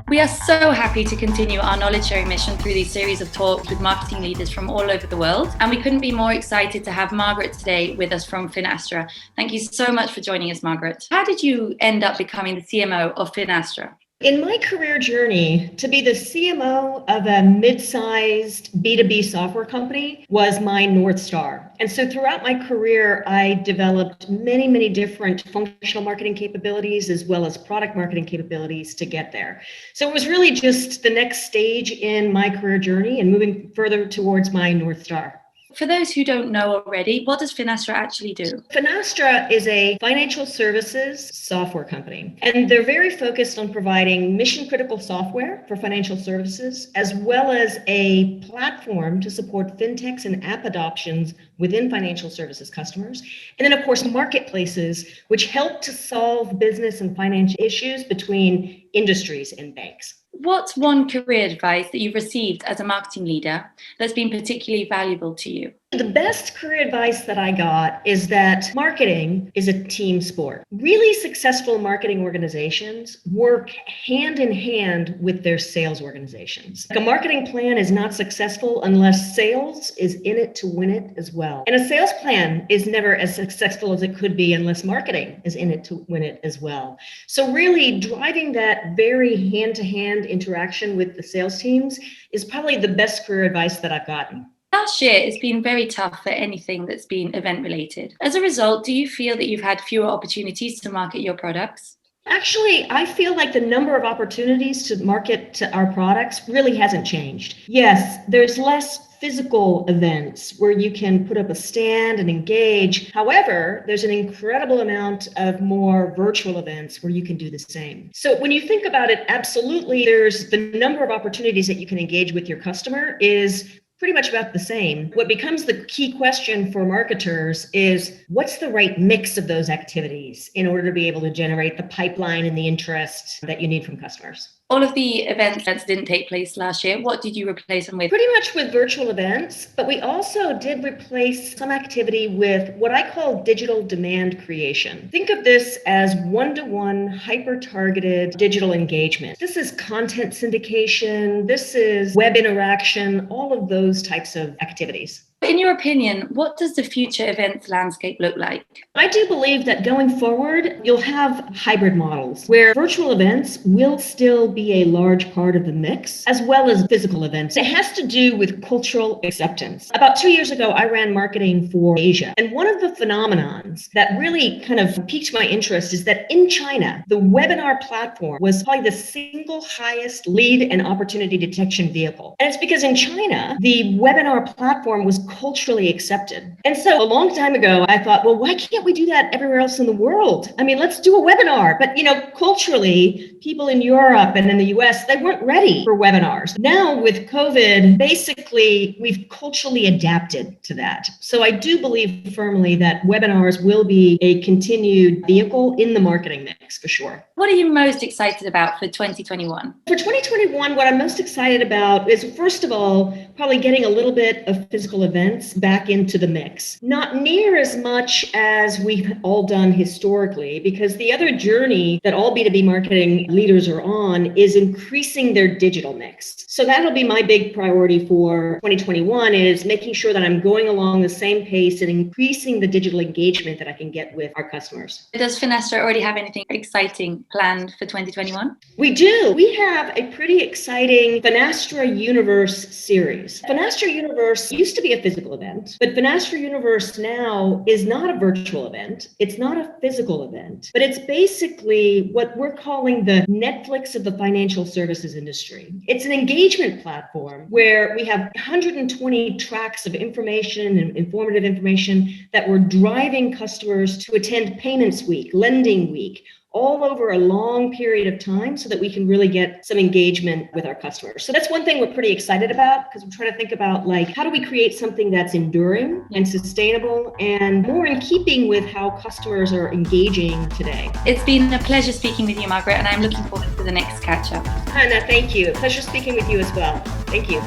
We are so happy to continue our knowledge sharing mission through these series of talks with marketing leaders from all over the world. And we couldn't be more excited to have Margaret today with us from Finastra. Thank you so much for joining us, Margaret. How did you end up becoming the CMO of Finastra? In my career journey, to be the CMO of a mid-sized B2B software company was my North Star. And so throughout my career, I developed many, many different functional marketing capabilities as well as product marketing capabilities to get there. So it was really just the next stage in my career journey and moving further towards my North Star. For those who don't know already, what does Finastra actually do? Finastra is a financial services software company, and they're very focused on providing mission-critical software for financial services, as well as a platform to support fintechs and app adoptions within financial services customers. And then, of course, marketplaces, which help to solve business and financial issues between industries and banks. What's one career advice that you've received as a marketing leader that's been particularly valuable to you? The best career advice that I got is that marketing is a team sport. Really successful marketing organizations work hand in hand with their sales organizations. Like a marketing plan is not successful unless sales is in it to win it as well. And a sales plan is never as successful as it could be unless marketing is in it to win it as well. So really driving that very hand-to-hand interaction with the sales teams is probably the best career advice that I've gotten. Last year, it's been very tough for anything that's been event-related. As a result, do you feel that you've had fewer opportunities to market your products? Actually, I feel like the number of opportunities to market our products really hasn't changed. Yes, there's less physical events where you can put up a stand and engage. However, there's an incredible amount of more virtual events where you can do the same. So when you think about it, absolutely, there's the number of opportunities that you can engage with your customer is pretty much about the same. What becomes the key question for marketers is what's the right mix of those activities in order to be able to generate the pipeline and the interest that you need from customers? All of the events that didn't take place last year, what did you replace them with? Pretty much with virtual events, but we also did replace some activity with what I call digital demand creation. Think of this as one-to-one, hyper-targeted digital engagement. This is content syndication, this is web interaction, all of those types of activities. In your opinion, what does the future events landscape look like? I do believe that going forward, you'll have hybrid models where virtual events will still be a large part of the mix, as well as physical events. It has to do with cultural acceptance. About 2 years ago, I ran marketing for Asia. And one of the phenomenons that really kind of piqued my interest is that in China, the webinar platform was probably the single highest lead and opportunity detection vehicle. And it's because in China, the webinar platform was culturally accepted. And so a long time ago, I thought, well, why can't we do that everywhere else in the world? I mean, let's do a webinar. But, culturally, people in Europe and in the US, they weren't ready for webinars. Now with COVID, basically, we've culturally adapted to that. So I do believe firmly that webinars will be a continued vehicle in the marketing mix for sure. What are you most excited about for 2021? For 2021, what I'm most excited about is, first of all, probably getting a little bit of physical events back into the mix. Not near as much as we've all done historically, because the other journey that all B2B marketing leaders are on is increasing their digital mix. So that'll be my big priority for 2021 is making sure that I'm going along the same pace and increasing the digital engagement that I can get with our customers. Does Finastra already have anything exciting planned for 2021? We do. We have a pretty exciting Finastra Universe series. Finastra Universe used to be a physical event, but Finastra Universe now is not a virtual event. It's not a physical event, but it's basically what we're calling the Netflix of the financial services industry. It's an engagement platform where we have 120 tracks of information and informative information that we're driving customers to attend Payments Week, Lending Week, all over a long period of time so that we can really get some engagement with our customers. So that's one thing we're pretty excited about because we're trying to think about how do we create something that's enduring and sustainable and more in keeping with how customers are engaging today. It's been a pleasure speaking with you, Margaret, and I'm looking forward to the next catch up. Hannah, thank you. Pleasure speaking with you as well. Thank you.